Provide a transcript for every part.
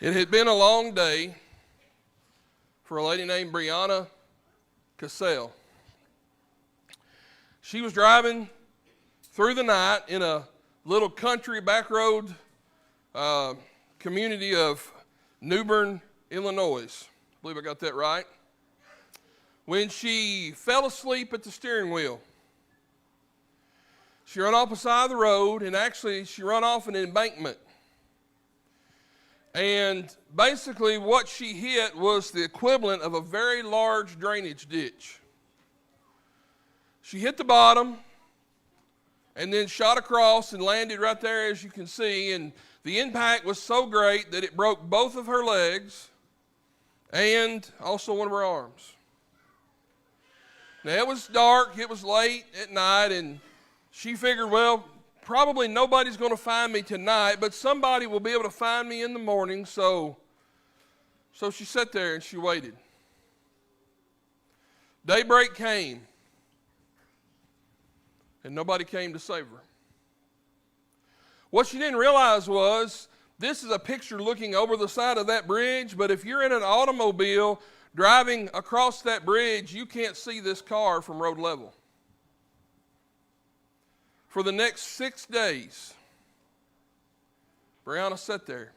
It had been a long day for a lady named Brianna Cassell. She was driving through the night in a little country back road community of New Bern, Illinois. I believe I got that right. When she fell asleep at the steering wheel. She ran off the side of the road, and actually she ran off an embankment. And basically what she hit was the equivalent of a very large drainage ditch. She hit the bottom and then shot across and landed right there, as you can see, and the impact was so great that it broke both of her legs and also one of her arms. Now, it was dark, it was late at night, and she figured, well, probably nobody's going to find me tonight, but somebody will be able to find me in the morning, so she sat there and she waited. Daybreak came, and nobody came to save her. What she didn't realize was, this is a picture looking over the side of that bridge, but if you're in an automobile driving across that bridge, you can't see this car from road level. For the next 6 days, Brianna sat there.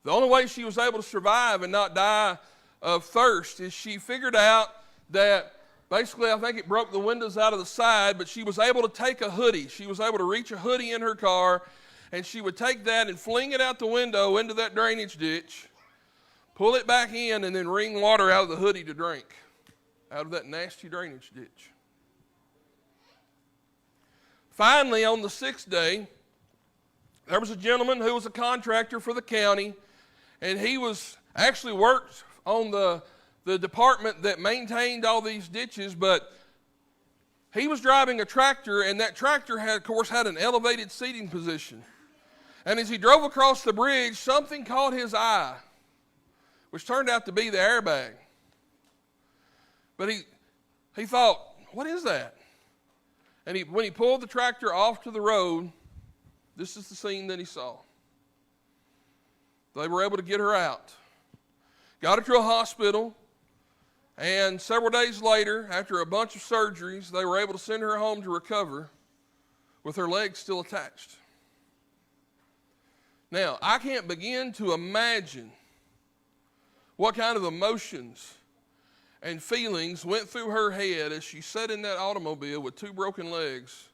The only way she was able to survive and not die of thirst is she figured out that basically, I think it broke the windows out of the side, but she was able to take a hoodie. She was able to reach a hoodie in her car, and she would take that and fling it out the window into that drainage ditch, pull it back in, and then wring water out of the hoodie to drink out of that nasty drainage ditch. Finally, on the 6th day, there was a gentleman who was a contractor for the county, and he was actually worked on the department that maintained all these ditches, but he was driving a tractor, and that tractor had, of course, had an elevated seating position. And as he drove across the bridge, something caught his eye, which turned out to be the airbag. But he thought, what is that? And when he pulled the tractor off to the road, this is the scene that he saw. They were able to get her out. Got her to a hospital, and several days later, after a bunch of surgeries, they were able to send her home to recover with her legs still attached. Now, I can't begin to imagine what kind of emotions and feelings went through her head as she sat in that automobile with 2 broken legs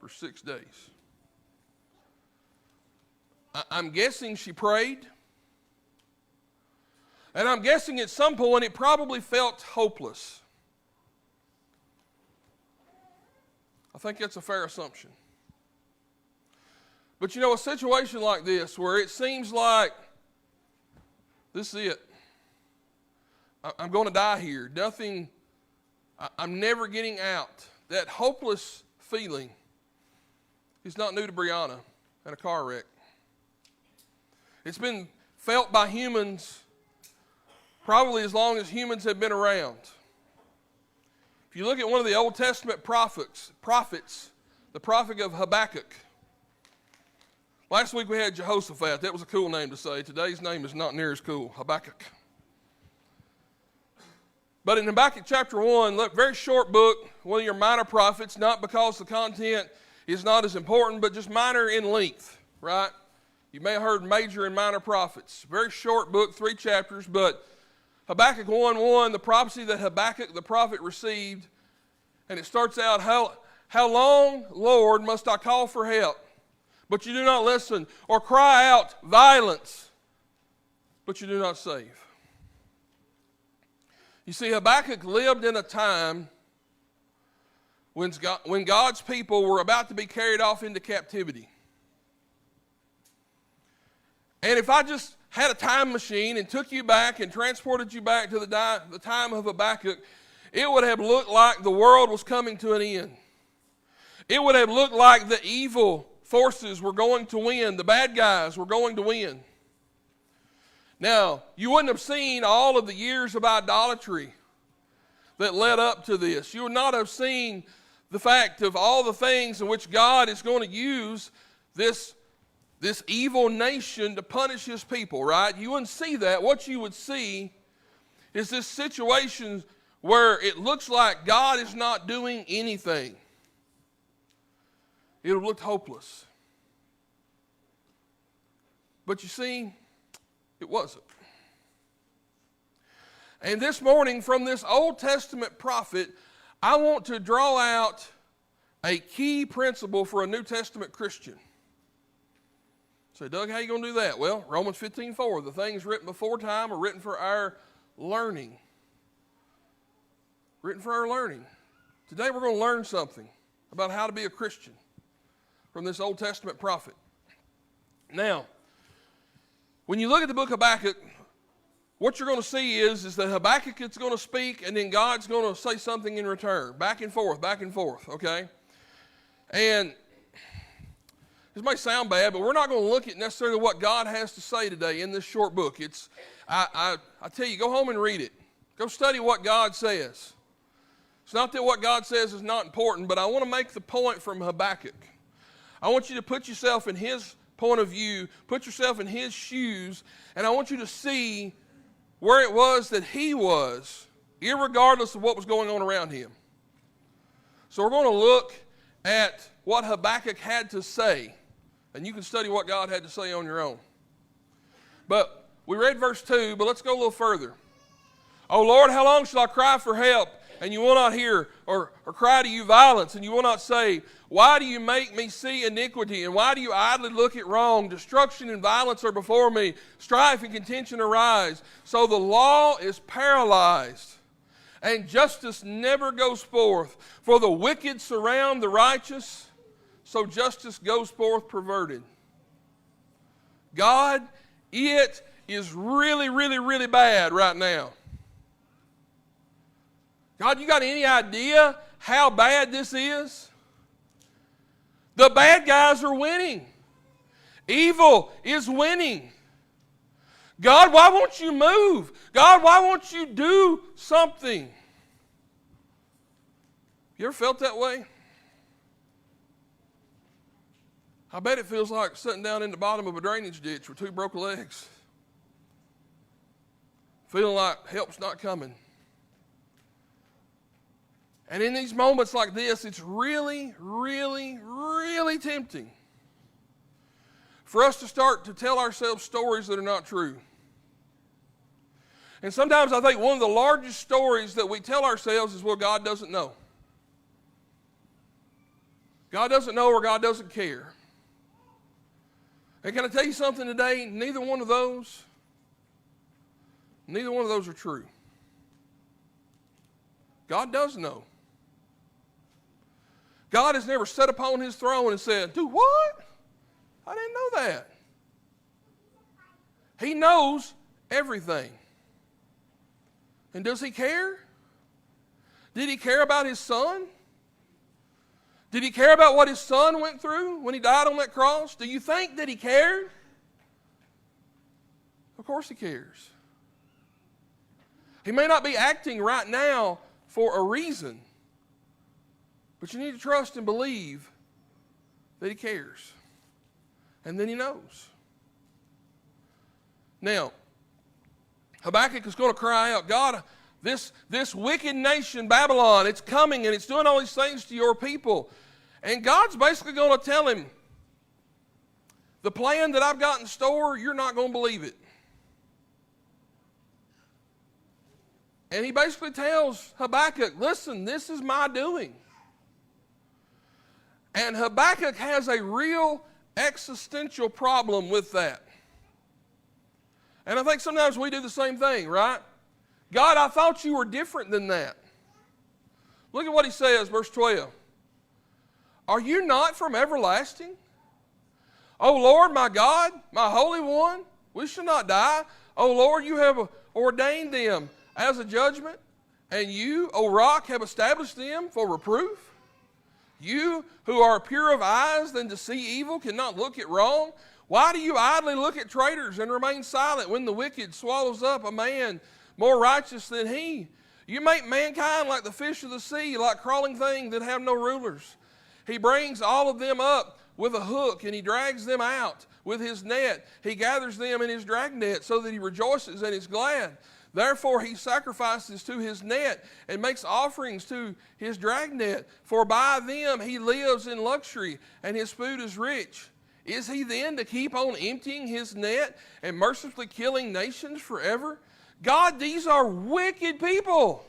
for 6 days. I'm guessing she prayed. And I'm guessing at some point it probably felt hopeless. I think that's a fair assumption. But you know, a situation like this where it seems like this is it. I'm going to die here. I'm never getting out. That hopeless feeling is not new to Brianna in a car wreck. It's been felt by humans probably as long as humans have been around. If you look at one of the Old Testament prophets, the prophet of Habakkuk. Last week we had Jehoshaphat. That was a cool name to say. Today's name is not near as cool, Habakkuk. But in Habakkuk chapter 1, look, very short book, one of your minor prophets, not because the content is not as important, but just minor in length, right? You may have heard major and minor prophets. Very short book, 3 chapters, but Habakkuk 1:1, the prophecy that Habakkuk the prophet received, and it starts out, How long, Lord, must I call for help, but you do not listen, or cry out violence, but you do not save? You see, Habakkuk lived in a time when God's people were about to be carried off into captivity. And if I just had a time machine and took you back and transported you back to the time of Habakkuk, it would have looked like the world was coming to an end. It would have looked like the evil forces were going to win, the bad guys were going to win. Now, you wouldn't have seen all of the years of idolatry that led up to this. You would not have seen the fact of all the things in which God is going to use this this evil nation to punish his people, right? You wouldn't see that. What you would see is this situation where it looks like God is not doing anything. It would have looked hopeless. But you see, it wasn't. And this morning, from this Old Testament prophet, I want to draw out a key principle for a New Testament Christian. Say, Doug, how are you going to do that? Well, Romans 15:4, the things written before time are written for our learning. Written for our learning. Today we're going to learn something about how to be a Christian from this Old Testament prophet. Now, when you look at the book of Habakkuk, what you're going to see is that Habakkuk is going to speak and then God's going to say something in return. Back and forth, okay? And this may sound bad, but we're not going to look at necessarily what God has to say today in this short book. I tell you, go home and read it. Go study what God says. It's not that what God says is not important, but I want to make the point from Habakkuk. I want you to put yourself in his point of view, put yourself in his shoes, and I want you to see where it was that he was, irregardless of what was going on around him. So we're going to look at what Habakkuk had to say, and you can study what God had to say on your own. But we read verse 2, but let's go a little further. O Lord, how long shall I cry for help, and you will not hear, or cry to you violence, and you will not save? Why do you make me see iniquity, and why do you idly look at wrong? Destruction and violence are before me. Strife and contention arise. So the law is paralyzed, and justice never goes forth. For the wicked surround the righteous, so justice goes forth perverted. God, it is really, really, really bad right now. God, you got any idea how bad this is? The bad guys are winning. Evil is winning. God, why won't you move? God, why won't you do something? You ever felt that way? I bet it feels like sitting down in the bottom of a drainage ditch with two broken legs. Feeling like help's not coming. And in these moments like this, it's really, really, really tempting for us to start to tell ourselves stories that are not true. And sometimes I think one of the largest stories that we tell ourselves is, well, God doesn't know. God doesn't know or God doesn't care. And can I tell you something today? Neither one of those are true. God does know. God has never sat upon his throne and said, do what? I didn't know that. He knows everything. And does he care? Did he care about his son? Did he care about what his son went through when he died on that cross? Do you think that he cared? Of course he cares. He may not be acting right now for a reason, but you need to trust and believe that he cares. And then he knows. Now, Habakkuk is going to cry out, God, this wicked nation, Babylon, it's coming and it's doing all these things to your people. And God's basically going to tell him, the plan that I've got in store, you're not going to believe it. And he basically tells Habakkuk, listen, this is my doing. And Habakkuk has a real existential problem with that. And I think sometimes we do the same thing, right? God, I thought you were different than that. Look at what he says, verse 12. Are you not from everlasting? O Lord, my God, my Holy One, we shall not die. O Lord, you have ordained them as a judgment, and you, O rock, have established them for reproof. You who are pure of eyes than to see evil cannot look at wrong. Why do you idly look at traitors and remain silent when the wicked swallows up a man more righteous than he? You make mankind like the fish of the sea, like crawling things that have no rulers. He brings all of them up with a hook, and he drags them out with his net. He gathers them in his dragnet so that he rejoices and is glad. Therefore he sacrifices to his net and makes offerings to his dragnet. For by them he lives in luxury, and his food is rich. Is he then to keep on emptying his net and mercifully killing nations forever? God, these are wicked people.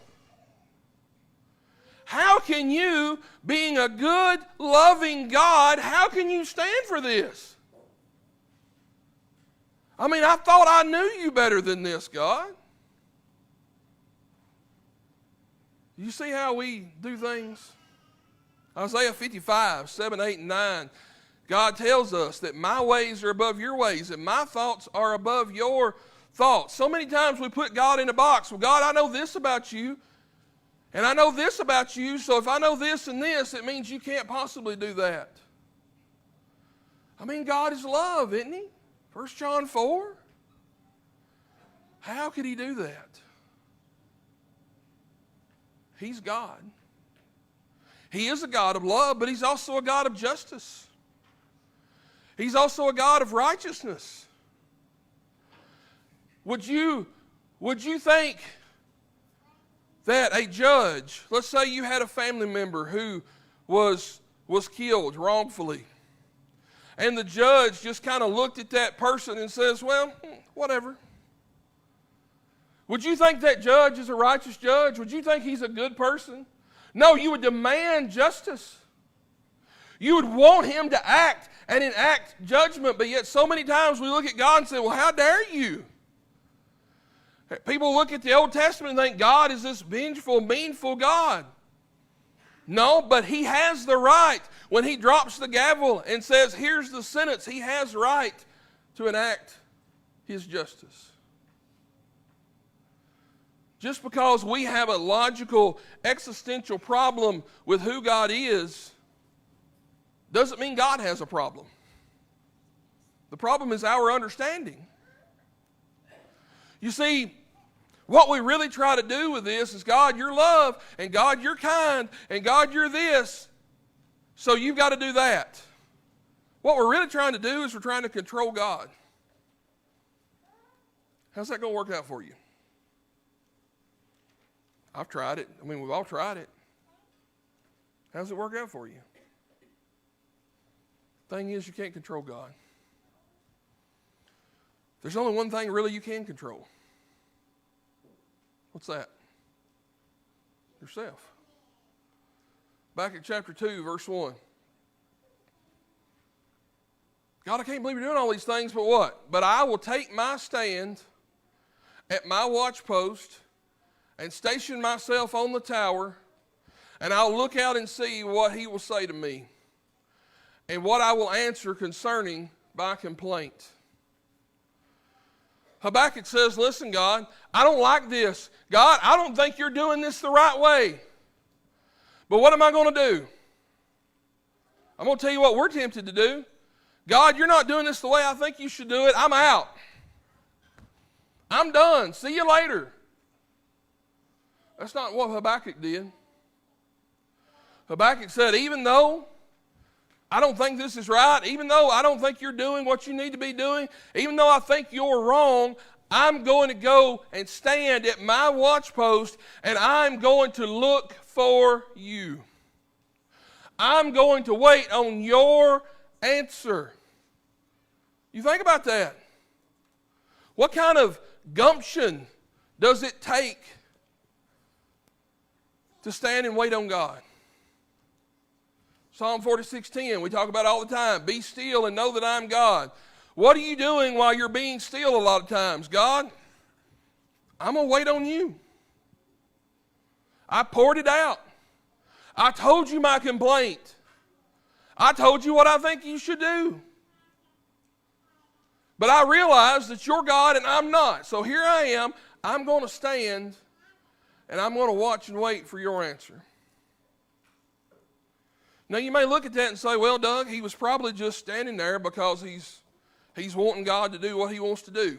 How can you, being a good, loving God, how can you stand for this? I mean, I thought I knew you better than this, God. You see how we do things? Isaiah 55, 7, 8, and 9. God tells us that my ways are above your ways and my thoughts are above your thoughts. So many times we put God in a box. Well, God, I know this about you, and I know this about you, so if I know this and this, it means you can't possibly do that. I mean, God is love, isn't he? 1 John 4. How could he do that? He's God. He is a God of love, but he's also a God of justice. He's also a God of righteousness. Would you think that a judge, let's say you had a family member who was killed wrongfully, and the judge just kind of looked at that person and says, well, whatever. Would you think that judge is a righteous judge? Would you think he's a good person? No, you would demand justice. You would want him to act and enact judgment, but yet so many times we look at God and say, well, how dare you? People look at the Old Testament and think God is this vengeful, meanful God. No, but he has the right. When he drops the gavel and says, here's the sentence, he has the right to enact his justice. Just because we have a logical, existential problem with who God is, doesn't mean God has a problem. The problem is our understanding. You see, what we really try to do with this is, God, you're love, and God, you're kind, and God, you're this, so you've got to do that. What we're really trying to do is we're trying to control God. How's that going to work out for you? I've tried it. I mean, we've all tried it. How's it work out for you? Thing is, you can't control God. There's only one thing really you can control. What's that? Yourself. Back at chapter 2, verse 1. God, I can't believe you're doing all these things, but what? But I will take my stand at my watch post and station myself on the tower, and I'll look out and see what he will say to me, and what I will answer concerning my complaint. Habakkuk says, listen, God, I don't like this. God, I don't think you're doing this the right way. But what am I going to do? I'm going to tell you what we're tempted to do. God, you're not doing this the way I think you should do it. I'm out. I'm done. See you later. That's not what Habakkuk did. Habakkuk said, even though I don't think this is right, even though I don't think you're doing what you need to be doing, even though I think you're wrong, I'm going to go and stand at my watch post, and I'm going to look for you. I'm going to wait on your answer. You think about that. What kind of gumption does it take to stand and wait on God? Psalm 46:10, we talk about all the time. Be still and know that I'm God. What are you doing while you're being still a lot of times? God, I'm going to wait on you. I poured it out. I told you my complaint. I told you what I think you should do. But I realize that you're God and I'm not. So here I am. I'm going to stand and I'm going to watch and wait for your answer. Now you may look at that and say, well, Doug, he was probably just standing there because he's wanting God to do what he wants to do.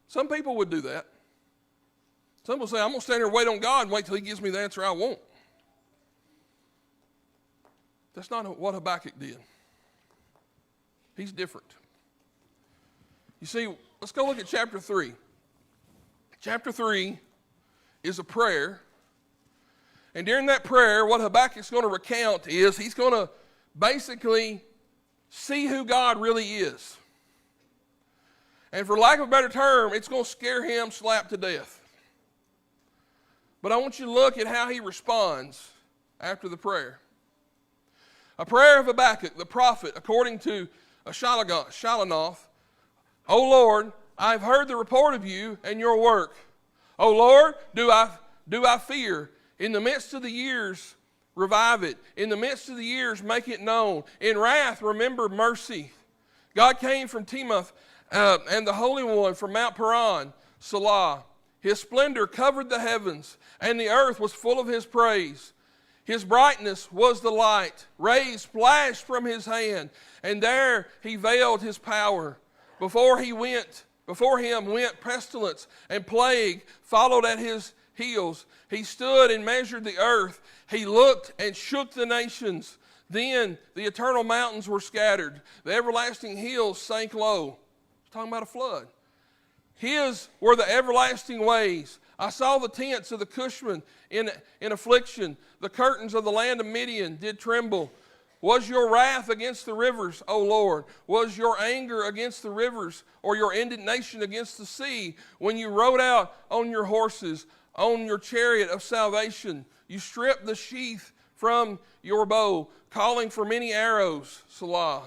Some people would do that. Some will say, I'm going to stand here and wait on God and wait till he gives me the answer I want. That's not what Habakkuk did. He's different. You see, let's go look at chapter 3. Chapter 3 is a prayer. And during that prayer, what Habakkuk's going to recount is he's going to basically see who God really is. And for lack of a better term, it's going to scare him slap to death. But I want you to look at how he responds after the prayer. A prayer of Habakkuk, the prophet, according to Shalanoth. O Lord, I have heard the report of you and your work. O Lord, do I fear? In the midst of the years, revive it. In the midst of the years, make it known. In wrath, remember mercy. God came from Temoth, and the Holy One from Mount Paran, Salah. His splendor covered the heavens, and the earth was full of his praise. His brightness was the light. Rays flashed from his hand, and there he veiled his power. Before him went pestilence, and plague followed at his heels. He stood and measured the earth. He looked and shook the nations. Then the eternal mountains were scattered. The everlasting hills sank low. He's talking about a flood. His were the everlasting ways. I saw the tents of the Cushion in affliction. The curtains of the land of Midian did tremble. Was your wrath against the rivers, O Lord? Was your anger against the rivers, or your indignation against the sea, when you rode out on your horses, on your chariot of salvation? You stripped the sheath from your bow, calling for many arrows, Salah.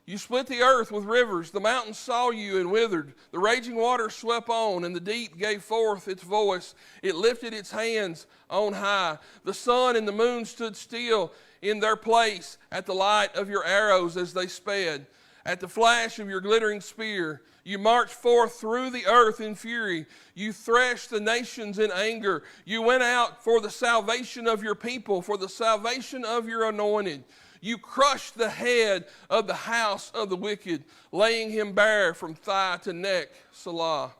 You split the earth with rivers. The mountains saw you and withered. The raging waters swept on, and the deep gave forth its voice. It lifted its hands on high. The sun and the moon stood still in their place at the light of your arrows as they sped. At the flash of your glittering spear, you marched forth through the earth in fury. You threshed the nations in anger. You went out for the salvation of your people, for the salvation of your anointed. You crushed the head of the house of the wicked, laying him bare from thigh to neck, Salah.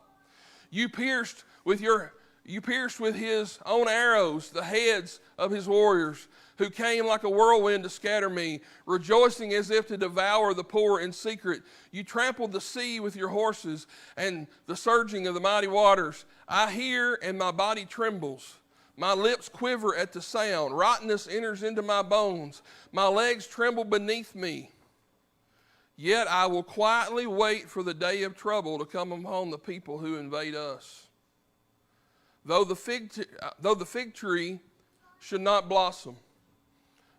You pierced with his own arrows the heads of his warriors, who came like a whirlwind to scatter me, rejoicing as if to devour the poor in secret. You trampled the sea with your horses and the surging of the mighty waters. I hear and my body trembles. My lips quiver at the sound. Rottenness enters into my bones. My legs tremble beneath me. Yet I will quietly wait for the day of trouble to come upon the people who invade us. Though the fig tree should not blossom,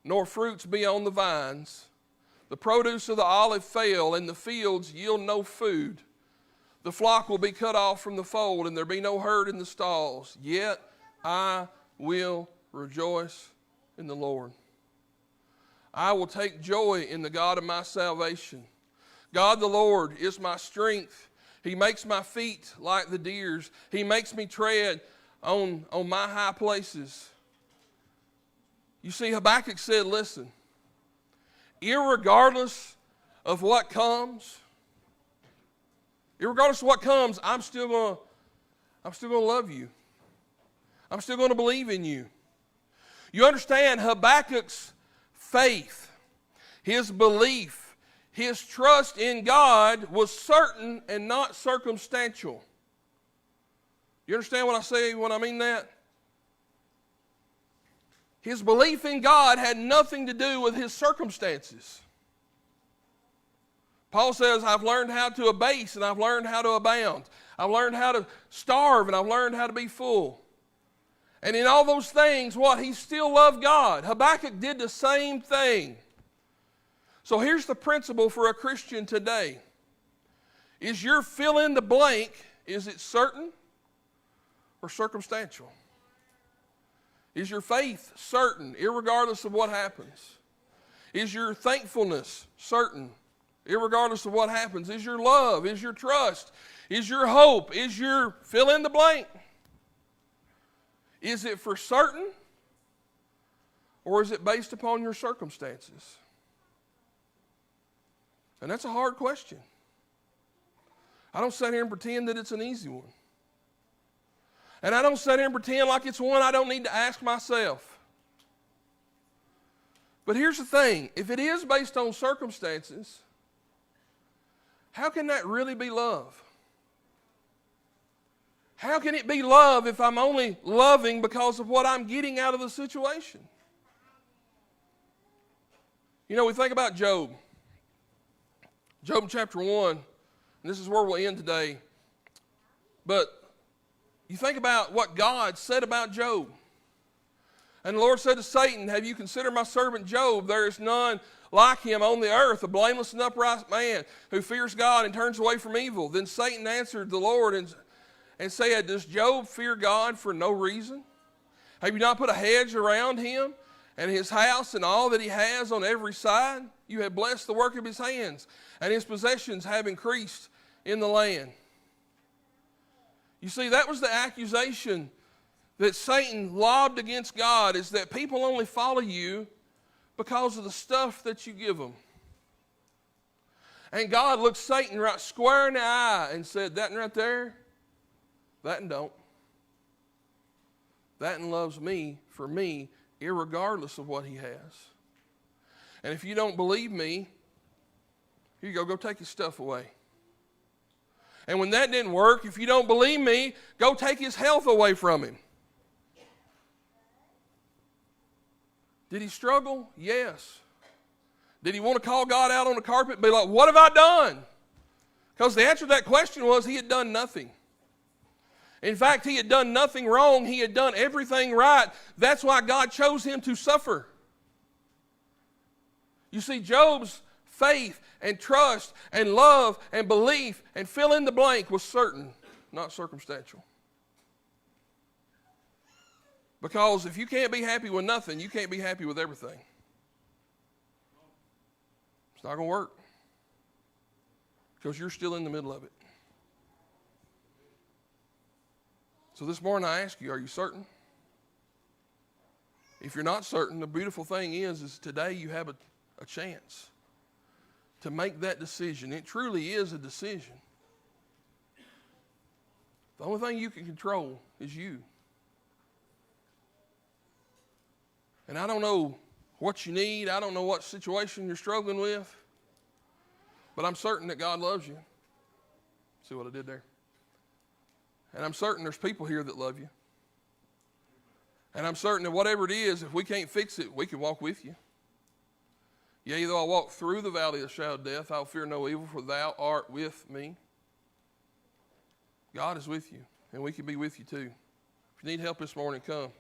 nor fruits be on the vines, the produce of the olive fail, and the fields yield no food. The flock will be cut off from the fold, and there be no herd in the stalls. Yet I will rejoice in the Lord. I will take joy in the God of my salvation. God the Lord is my strength. He makes my feet like the deer's. He makes me tread on my high places. You see, Habakkuk said, listen, irregardless of what comes, I'm still going to love you. I'm still going to believe in you. You understand, Habakkuk's faith, his belief, his trust in God was certain and not circumstantial. You understand what I say when I mean that? His belief in God had nothing to do with his circumstances. Paul says, I've learned how to abase and I've learned how to abound. I've learned how to starve and I've learned how to be full. And in all those things, he still loved God. Habakkuk did the same thing. So here's the principle for a Christian today. Is your fill in the blank, is it certain or circumstantial? Is your faith certain, irregardless of what happens? Is your thankfulness certain, irregardless of what happens? Is your love, is your trust, is your hope, is your fill in the blank? Is it for certain, or is it based upon your circumstances? And that's a hard question. I don't sit here and pretend that it's an easy one. And I don't sit here and pretend like it's one I don't need to ask myself. But here's the thing. If it is based on circumstances, how can that really be love? How can it be love if I'm only loving because of what I'm getting out of the situation? You know, we think about Job. Job chapter 1, and this is where we'll end today. But you think about what God said about Job. And the Lord said to Satan, have you considered my servant Job? There is none like him on the earth, a blameless and upright man who fears God and turns away from evil. Then Satan answered the Lord and said, does Job fear God for no reason? Have you not put a hedge around him and his house and all that he has on every side? You have blessed the work of his hands, and his possessions have increased in the land. You see, that was the accusation that Satan lobbed against God, is that people only follow you because of the stuff that you give them. And God looked Satan right square in the eye and said, that one right there, that one don't. That one loves me for me, irregardless of what he has. And if you don't believe me, here you go take his stuff away. And when that didn't work, if you don't believe me, go take his health away from him. Did he struggle? Yes. Did he want to call God out on the carpet and be like, what have I done? Because the answer to that question was he had done nothing. In fact, he had done nothing wrong. He had done everything right. That's why God chose him to suffer. You see, Job's faith and trust and love and belief and fill in the blank was certain, not circumstantial. Because if you can't be happy with nothing, you can't be happy with everything. It's not going to work. Because you're still in the middle of it. So this morning I ask you, are you certain? If you're not certain, the beautiful thing is today you have a chance to make that decision. It truly is a decision. The only thing you can control is you. And I don't know what you need. I don't know what situation you're struggling with. But I'm certain that God loves you. See what I did there? And I'm certain there's people here that love you. And I'm certain that whatever it is, if we can't fix it, we can walk with you. Yea, though I walk through the valley of the shadow of death, I'll fear no evil, for thou art with me. God is with you, and we can be with you too. If you need help this morning, come.